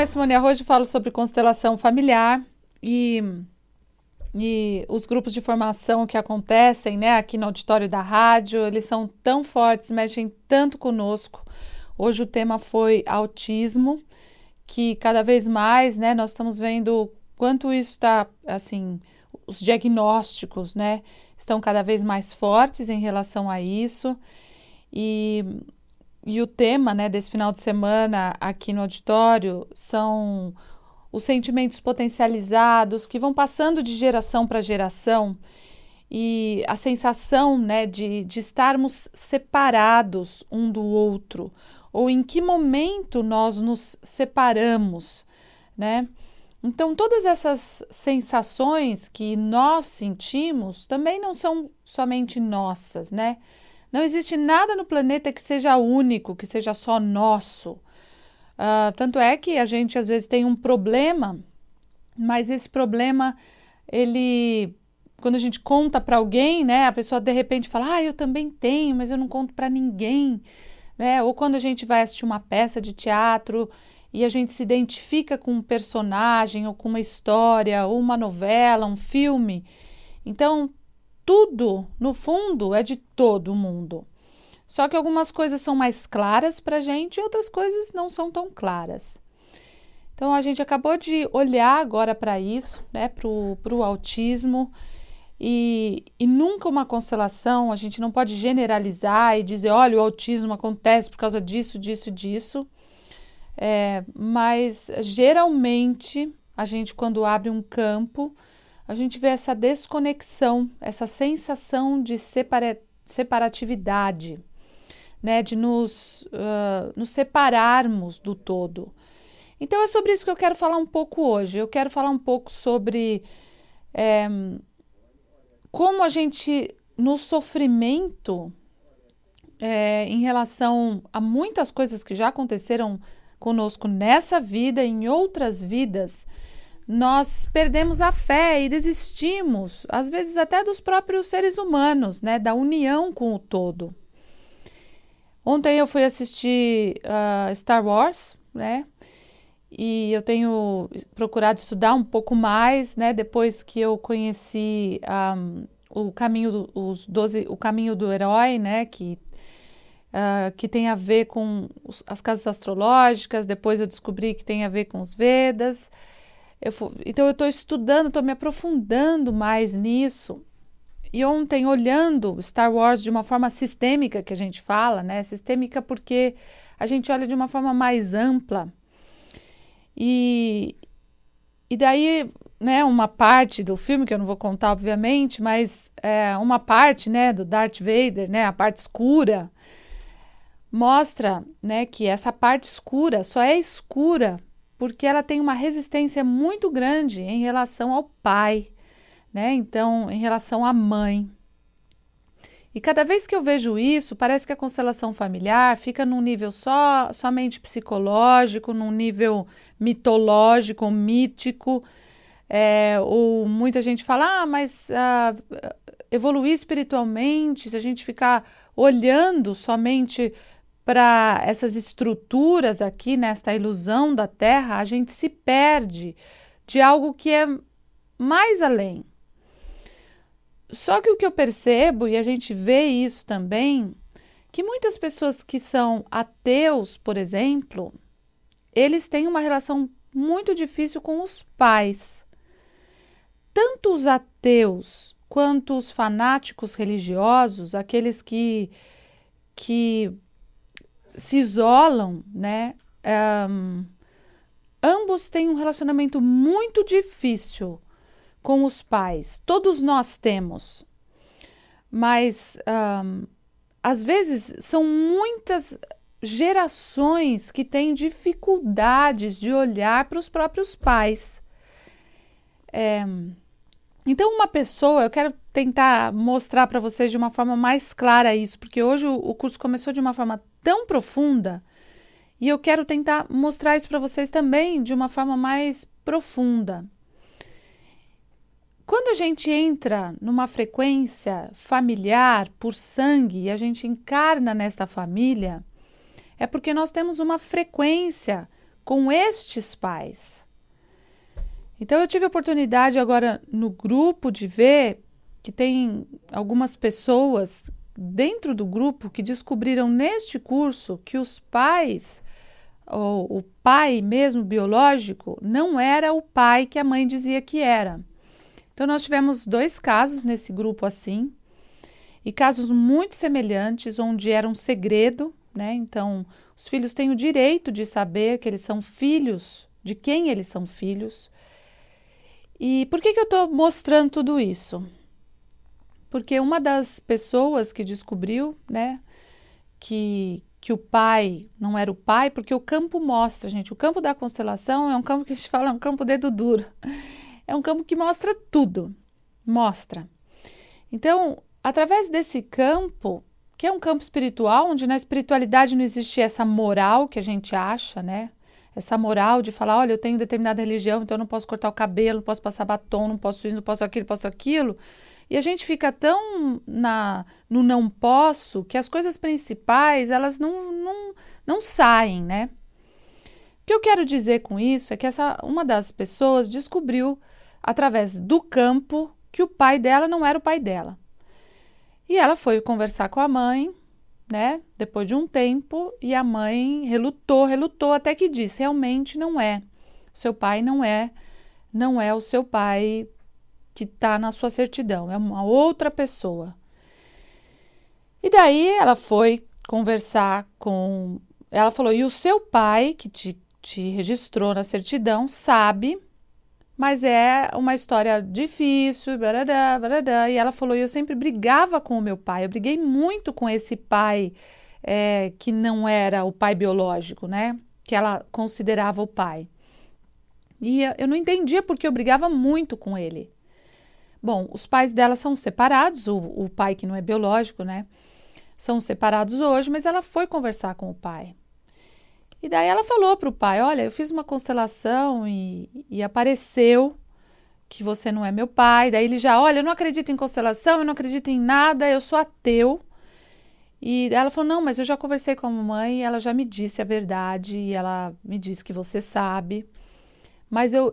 é Simone Arrojo, falo sobre constelação familiar e os grupos de formação que acontecem, né, aqui no auditório da rádio, eles são tão fortes, mexem tanto conosco. Hoje o tema foi autismo, que cada vez mais, né, nós estamos vendo quanto isso está, assim, os diagnósticos, né, estão cada vez mais fortes em relação a isso. E, e o tema, né, desse final de semana aqui no auditório são os sentimentos potencializados que vão passando de geração para geração e a sensação, né, de estarmos separados um do outro, ou em que momento nós nos separamos, né? Então, todas essas sensações que nós sentimos também não são somente nossas, né? Não existe nada no planeta que seja único, que seja só nosso. Tanto é que a gente às vezes tem um problema, mas esse problema, ele, quando a gente conta para alguém, né, a pessoa de repente fala, eu também tenho, mas eu não conto para ninguém, né? Ou quando a gente vai assistir uma peça de teatro e a gente se identifica com um personagem ou com uma história, ou uma novela, um filme. Então, tudo, no fundo, é de todo mundo. Só que algumas coisas são mais claras para a gente e outras coisas não são tão claras. Então, a gente acabou de olhar agora para isso, né, para o autismo, e nunca uma constelação, a gente não pode generalizar e dizer, olha, o autismo acontece por causa disso, disso, disso. Mas geralmente, a gente quando abre um campo, a gente vê essa desconexão, essa sensação de separatividade, né, de nos separarmos do todo. Então é sobre isso que eu quero falar um pouco hoje. Eu quero falar um pouco sobre como a gente, no sofrimento, em relação a muitas coisas que já aconteceram conosco nessa vida, em outras vidas, nós perdemos a fé e desistimos, às vezes até dos próprios seres humanos, né, da união com o todo. Ontem eu fui assistir Star Wars, né? E eu tenho procurado estudar um pouco mais, né? Depois que eu conheci o caminho o caminho do herói, né? Que tem a ver com as casas astrológicas. Depois eu descobri que tem a ver com os Vedas. Então eu estou estudando, estou me aprofundando mais nisso. E ontem, olhando Star Wars de uma forma sistêmica, que a gente fala, né? Sistêmica porque a gente olha de uma forma mais ampla. E daí, né, uma parte do filme, que eu não vou contar, obviamente, mas uma parte, né, do Darth Vader, né, a parte escura, mostra, né, que essa parte escura só é escura porque ela tem uma resistência muito grande em relação ao pai, né, então, em relação à mãe. E cada vez que eu vejo isso, parece que a constelação familiar fica num nível somente psicológico, num nível mitológico, mítico, ou muita gente fala, mas evoluir espiritualmente, se a gente ficar olhando somente para essas estruturas aqui, nesta ilusão da Terra, a gente se perde de algo que é mais além. Só que o que eu percebo, e a gente vê isso também, que muitas pessoas que são ateus, por exemplo, eles têm uma relação muito difícil com os pais. Tanto os ateus quanto os fanáticos religiosos, aqueles que se isolam, né? Ambos têm um relacionamento muito difícil com os pais. Todos nós temos. Mas, às vezes, são muitas gerações que têm dificuldades de olhar para os próprios pais. Então, uma pessoa, eu quero tentar mostrar para vocês de uma forma mais clara isso, porque hoje o curso começou de uma forma tão profunda e eu quero tentar mostrar isso para vocês também de uma forma mais profunda. Quando a gente entra numa frequência familiar por sangue e a gente encarna nesta família, é porque nós temos uma frequência com estes pais. Então eu tive a oportunidade agora no grupo de ver que tem algumas pessoas dentro do grupo que descobriram neste curso que os pais, ou o pai mesmo biológico, não era o pai que a mãe dizia que era. Então nós tivemos 2 casos nesse grupo assim, e casos muito semelhantes, onde era um segredo, né? Então os filhos têm o direito de saber que eles são filhos, de quem eles são filhos. E por que eu estou mostrando tudo isso? Porque uma das pessoas que descobriu, né, que o pai não era o pai, porque o campo mostra, gente, o campo da constelação é um campo que a gente fala, é um campo dedo duro. É um campo que mostra tudo, mostra. Então, através desse campo, que é um campo espiritual, onde na espiritualidade não existe essa moral que a gente acha, né? Essa moral de falar, olha, eu tenho determinada religião, então eu não posso cortar o cabelo, não posso passar batom, não posso isso, não posso aquilo, não posso aquilo. E a gente fica tão no não posso que as coisas principais, elas não saem, né? O que eu quero dizer com isso é que uma das pessoas descobriu, através do campo, que o pai dela não era o pai dela. E ela foi conversar com a mãe, né? Depois de um tempo, e a mãe relutou, até que disse, realmente não é. Seu pai não é o seu pai que está na sua certidão, é uma outra pessoa. E daí ela foi conversar com... Ela falou, e o seu pai, que te registrou na certidão, sabe, mas é uma história difícil, barará, barará. E ela falou, eu sempre brigava com o meu pai, eu briguei muito com esse pai que não era o pai biológico, né? Que ela considerava o pai. E eu não entendia porque eu brigava muito com ele. Bom, os pais dela são separados, o pai que não é biológico, né? São separados hoje, mas ela foi conversar com o pai. E daí ela falou para o pai, olha, eu fiz uma constelação e apareceu que você não é meu pai. Daí ele já, olha, eu não acredito em constelação, eu não acredito em nada, eu sou ateu. E ela falou, não, mas eu já conversei com a mamãe e ela já me disse a verdade e ela me disse que você sabe. Mas eu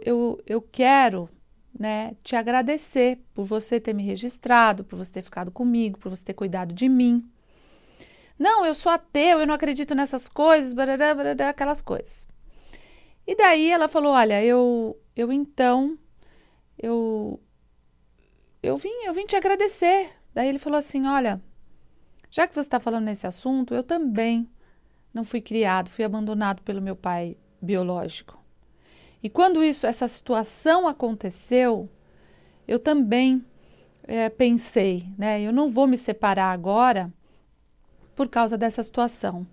quero, né, te agradecer por você ter me registrado, por você ter ficado comigo, por você ter cuidado de mim. Não, eu sou ateu, eu não acredito nessas coisas, barará, barará, aquelas coisas. E daí ela falou, olha, eu vim te agradecer. Daí ele falou assim, olha, já que você está falando nesse assunto, eu também não fui criado, fui abandonado pelo meu pai biológico. E quando essa situação aconteceu, eu também pensei, né, eu não vou me separar agora por causa dessa situação.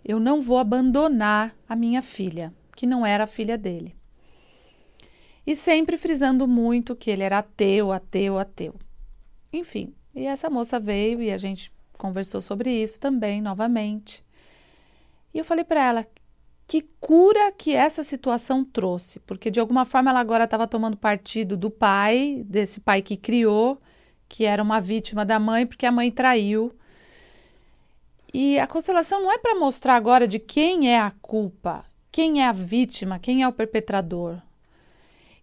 Eu não vou abandonar a minha filha, que não era a filha dele. E sempre frisando muito que ele era ateu, ateu, ateu. Enfim, e essa moça veio e a gente conversou sobre isso também, novamente. E eu falei para ela, que cura que essa situação trouxe, porque de alguma forma ela agora estava tomando partido do pai, desse pai que criou, que era uma vítima da mãe, porque a mãe traiu. E a constelação não é para mostrar agora de quem é a culpa, quem é a vítima, quem é o perpetrador.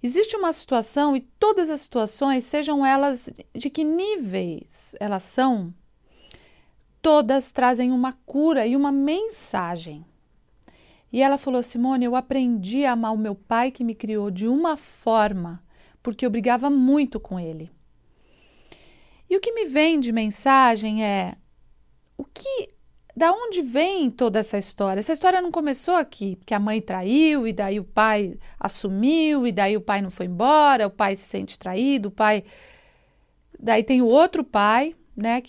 Existe uma situação e todas as situações, sejam elas de que níveis elas são, todas trazem uma cura e uma mensagem. E ela falou, Simone, eu aprendi a amar o meu pai que me criou de uma forma, porque eu brigava muito com ele. E o que me vem de mensagem é, da onde vem toda essa história? Essa história não começou aqui, porque a mãe traiu e daí o pai assumiu e daí o pai não foi embora, o pai se sente traído, o pai... Daí tem o outro pai, né,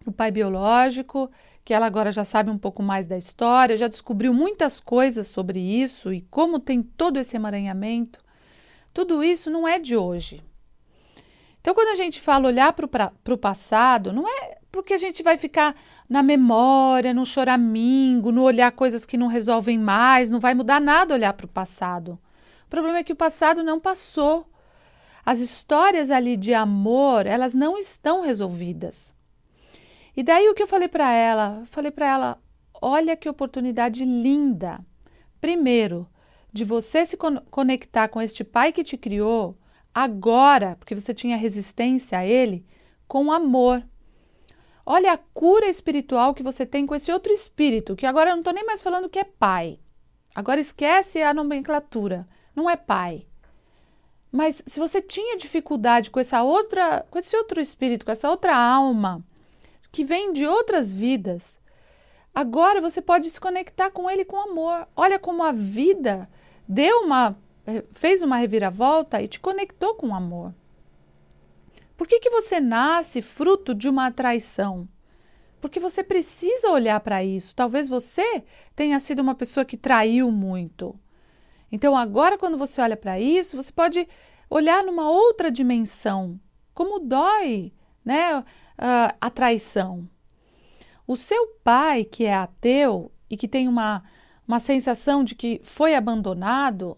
o pai biológico, que ela agora já sabe um pouco mais da história, já descobriu muitas coisas sobre isso e como tem todo esse emaranhamento. Tudo isso não é de hoje. Então, quando a gente fala olhar para o passado, não é porque a gente vai ficar na memória, no choramingo, no olhar coisas que não resolvem mais, não vai mudar nada olhar para o passado. O problema é que o passado não passou. As histórias ali de amor, elas não estão resolvidas. E daí o que eu falei para ela? Eu falei para ela, olha que oportunidade linda primeiro, de você se conectar com este pai que te criou, agora, porque você tinha resistência a ele, com amor. Olha a cura espiritual que você tem com esse outro espírito, que agora eu não estou nem mais falando que é pai. Agora esquece a nomenclatura, não é pai. Mas se você tinha dificuldade com esse outro espírito, com essa outra alma, que vem de outras vidas, agora você pode se conectar com ele com amor. Olha como a vida fez uma reviravolta e te conectou com amor. Por que você nasce fruto de uma traição? Porque você precisa olhar para isso. Talvez você tenha sido uma pessoa que traiu muito. Então agora quando você olha para isso, você pode olhar numa outra dimensão. Como dói, né, a traição. O seu pai, que é ateu e que tem uma sensação de que foi abandonado,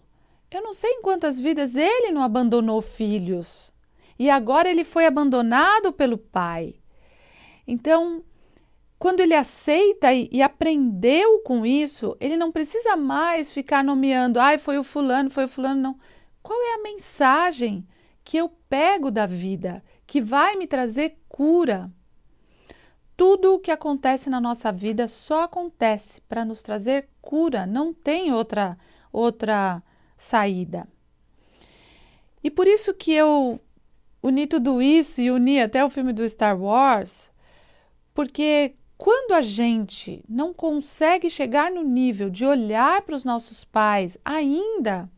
eu não sei em quantas vidas ele não abandonou filhos. E agora ele foi abandonado pelo pai. Então, quando ele aceita e aprendeu com isso, ele não precisa mais ficar nomeando, foi o fulano, não. Qual é a mensagem que eu pego da vida, que vai me trazer cura? Tudo o que acontece na nossa vida só acontece para nos trazer cura, não tem outra saída. E por isso que eu uni tudo isso e uni até o filme do Star Wars, porque quando a gente não consegue chegar no nível de olhar para os nossos pais ainda,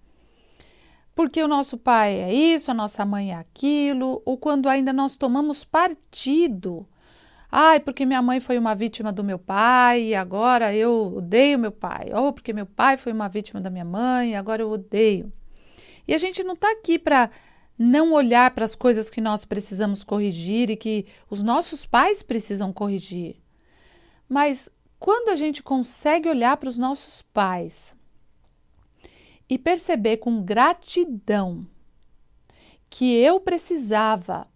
porque o nosso pai é isso, a nossa mãe é aquilo, ou quando ainda nós tomamos partido, porque minha mãe foi uma vítima do meu pai e agora eu odeio meu pai, ou porque meu pai foi uma vítima da minha mãe e agora eu odeio. E a gente não está aqui para não olhar para as coisas que nós precisamos corrigir e que os nossos pais precisam corrigir. Mas quando a gente consegue olhar para os nossos pais e perceber com gratidão que eu precisava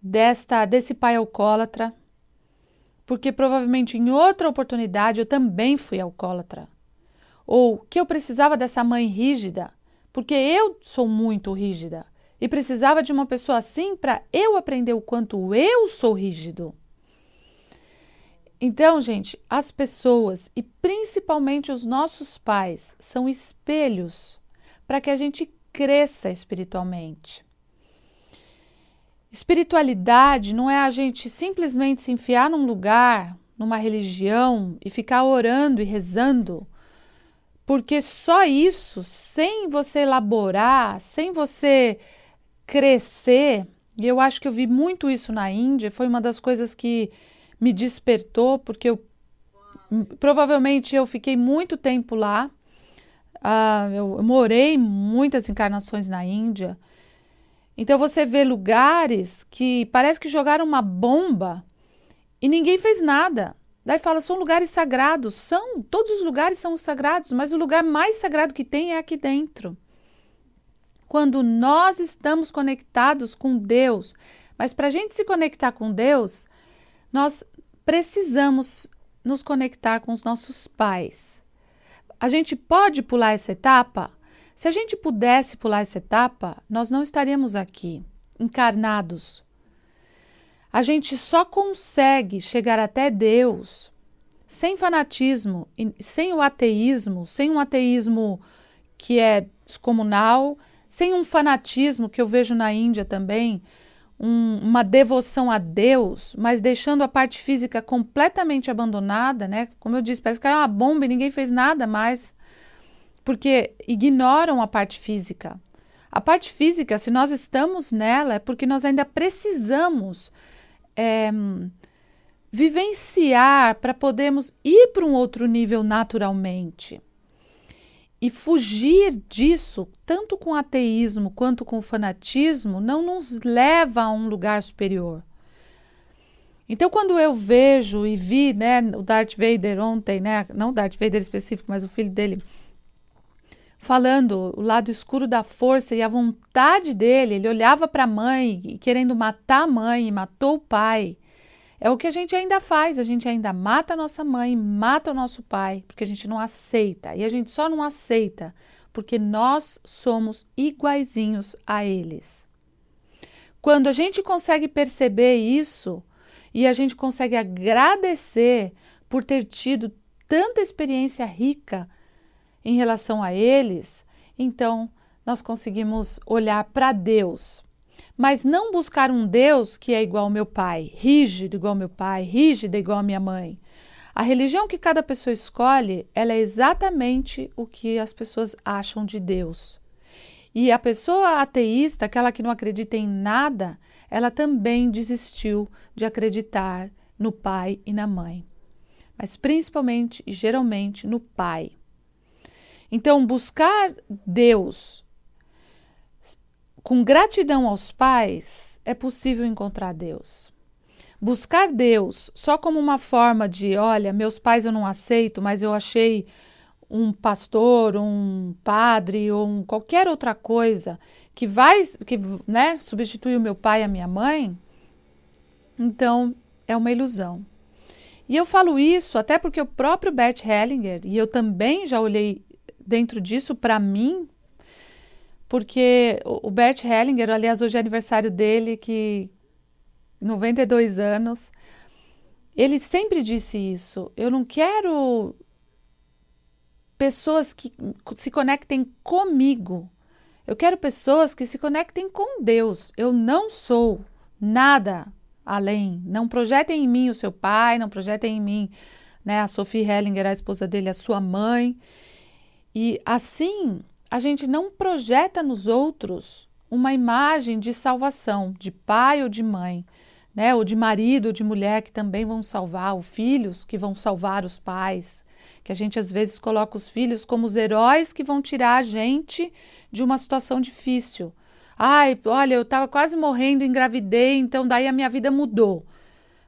desse pai alcoólatra, porque provavelmente em outra oportunidade eu também fui alcoólatra, ou que eu precisava dessa mãe rígida, porque eu sou muito rígida, e precisava de uma pessoa assim para eu aprender o quanto eu sou rígido. Então, gente, as pessoas e principalmente os nossos pais são espelhos para que a gente cresça espiritualmente. Espiritualidade não é a gente simplesmente se enfiar num lugar, numa religião e ficar orando e rezando, porque só isso, sem você elaborar, sem você crescer, e eu acho que eu vi muito isso na Índia, foi uma das coisas que me despertou, porque provavelmente eu fiquei muito tempo lá, eu morei muitas encarnações na Índia, então você vê lugares que parece que jogaram uma bomba e ninguém fez nada. Daí fala, são lugares sagrados, todos os lugares são sagrados, mas o lugar mais sagrado que tem é aqui dentro. Quando nós estamos conectados com Deus, mas para a gente se conectar com Deus, nós precisamos nos conectar com os nossos pais. A gente pode pular essa etapa? Se a gente pudesse pular essa etapa, nós não estaríamos aqui, encarnados. A gente só consegue chegar até Deus sem fanatismo, sem o ateísmo, sem um ateísmo que é descomunal, sem um fanatismo que eu vejo na Índia também, uma devoção a Deus, mas deixando a parte física completamente abandonada, né? Como eu disse, parece que caiu uma bomba e ninguém fez nada mais, porque ignoram a parte física. A parte física, se nós estamos nela, é porque nós ainda precisamos vivenciar para podermos ir para um outro nível naturalmente. E fugir disso, tanto com o ateísmo quanto com o fanatismo, não nos leva a um lugar superior. Então, quando eu vejo e vi, né, o Darth Vader ontem, né, não o Darth Vader específico, mas o filho dele, falando o lado escuro da força e a vontade dele, ele olhava para a mãe, querendo matar a mãe e matou o pai. É o que a gente ainda faz, a gente ainda mata a nossa mãe, mata o nosso pai, porque a gente não aceita. E a gente só não aceita porque nós somos iguaizinhos a eles. Quando a gente consegue perceber isso e a gente consegue agradecer por ter tido tanta experiência rica em relação a eles, então nós conseguimos olhar para Deus. Mas não buscar um Deus que é igual ao meu pai, rígido igual ao meu pai, rígida igual à minha mãe. A religião que cada pessoa escolhe, ela é exatamente o que as pessoas acham de Deus. E a pessoa ateísta, aquela que não acredita em nada, ela também desistiu de acreditar no pai e na mãe. Mas principalmente e geralmente no pai. Então, buscar Deus com gratidão aos pais, é possível encontrar Deus. Buscar Deus só como uma forma de, olha, meus pais eu não aceito, mas eu achei um pastor, um padre ou qualquer outra coisa que né, substituir o meu pai e a minha mãe, então é uma ilusão. E eu falo isso até porque o próprio Bert Hellinger, e eu também já olhei dentro disso para mim, porque o Bert Hellinger, aliás, hoje é aniversário dele, que 92 anos, ele sempre disse isso. Eu não quero pessoas que se conectem comigo. Eu quero pessoas que se conectem com Deus. Eu não sou nada além. Não projetem em mim o seu pai, não projetem em mim, né, a Sophie Hellinger, a esposa dele, a sua mãe. E assim, a gente não projeta nos outros uma imagem de salvação, de pai ou de mãe, né? Ou de marido ou de mulher que também vão salvar, ou filhos que vão salvar os pais, que a gente às vezes coloca os filhos como os heróis que vão tirar a gente de uma situação difícil. Ai, olha, eu estava quase morrendo, engravidei, então daí a minha vida mudou.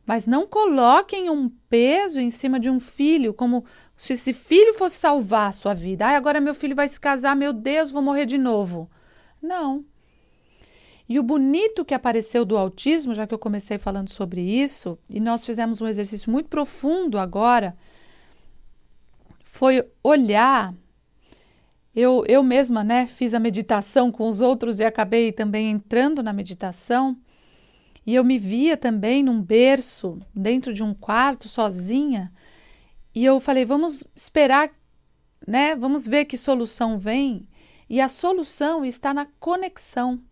Mas não coloquem um peso em cima de um filho, como se esse filho fosse salvar a sua vida. Ai, agora meu filho vai se casar, meu Deus, vou morrer de novo. Não. E o bonito que apareceu do autismo, já que eu comecei falando sobre isso, e nós fizemos um exercício muito profundo agora, foi olhar. Eu mesma, né, fiz a meditação com os outros e acabei também entrando na meditação. E eu me via também num berço, dentro de um quarto, sozinha. E eu falei, vamos esperar, né? Vamos ver que solução vem. E a solução está na conexão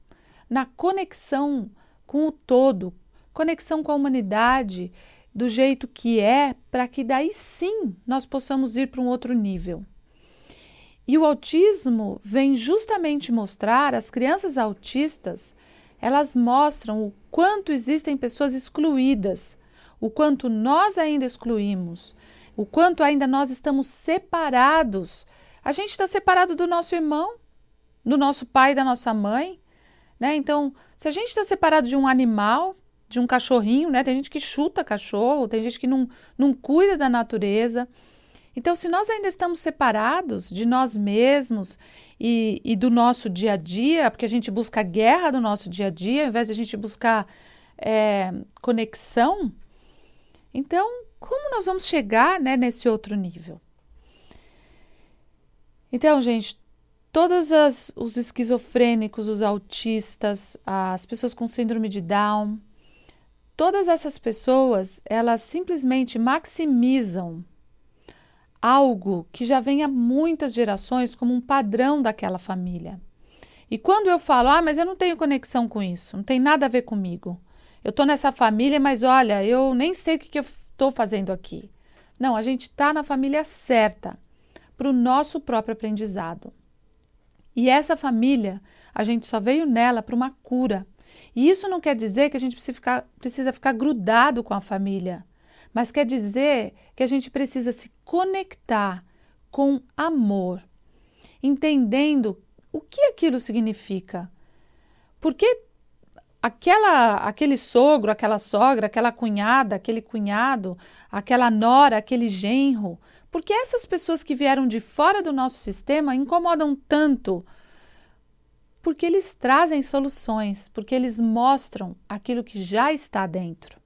com o todo, conexão com a humanidade, do jeito que é, para que daí sim nós possamos ir para um outro nível. E o autismo vem justamente mostrar, as crianças autistas, elas mostram o quanto existem pessoas excluídas, o quanto nós ainda excluímos, o quanto ainda nós estamos separados. A gente está separado do nosso irmão, do nosso pai e da nossa mãe, né? Então, se a gente está separado de um animal, de um cachorrinho, né? Tem gente que chuta cachorro, tem gente que não cuida da natureza. Então, se nós ainda estamos separados de nós mesmos e do nosso dia a dia, porque a gente busca a guerra do nosso dia a dia, ao invés de a gente buscar conexão, então, como nós vamos chegar, né, nesse outro nível? Então, gente, todos os esquizofrênicos, os autistas, as pessoas com síndrome de Down, todas essas pessoas, elas simplesmente maximizam algo que já vem há muitas gerações como um padrão daquela família. E quando eu falo, mas eu não tenho conexão com isso, não tem nada a ver comigo. Eu estou nessa família, mas olha, eu nem sei o que eu estou fazendo aqui. Não, a gente está na família certa, para o nosso próprio aprendizado. E essa família, a gente só veio nela para uma cura. E isso não quer dizer que a gente precisa ficar grudado com a família, mas quer dizer que a gente precisa se conectar com amor, entendendo o que aquilo significa. Porque aquele sogro, aquela sogra, aquela cunhada, aquele cunhado, aquela nora, aquele genro, porque essas pessoas que vieram de fora do nosso sistema incomodam tanto? Porque eles trazem soluções, porque eles mostram aquilo que já está dentro.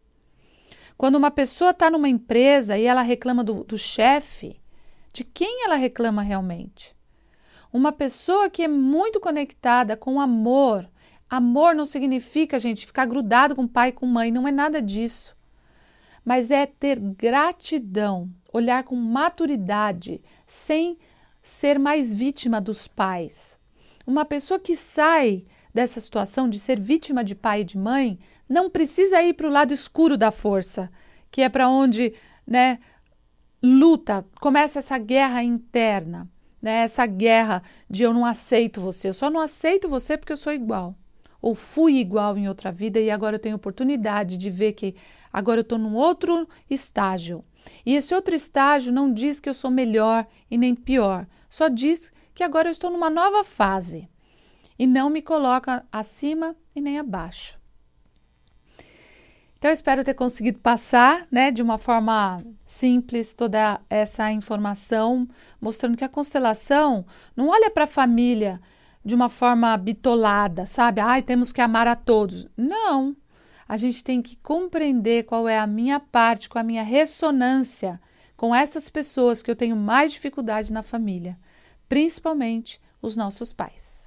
Quando uma pessoa está numa empresa e ela reclama do chefe, de quem ela reclama realmente? Uma pessoa que é muito conectada com amor. Amor não significa, gente, ficar grudado com pai e com mãe, não é nada disso. Mas é ter gratidão, olhar com maturidade, sem ser mais vítima dos pais. Uma pessoa que sai dessa situação de ser vítima de pai e de mãe, não precisa ir para o lado escuro da força, que é para onde, né, luta, começa essa guerra interna, né, essa guerra de eu não aceito você, eu só não aceito você porque eu sou igual. Ou fui igual em outra vida e agora eu tenho oportunidade de ver que agora eu estou num outro estágio. E esse outro estágio não diz que eu sou melhor e nem pior, só diz que agora eu estou numa nova fase e não me coloca acima e nem abaixo. Então, eu espero ter conseguido passar, né, de uma forma simples toda essa informação, mostrando que a constelação não olha para a família de uma forma bitolada, sabe? Ai, temos que amar a todos. Não. A gente tem que compreender qual é a minha parte, qual é a minha ressonância com essas pessoas que eu tenho mais dificuldade na família, principalmente os nossos pais.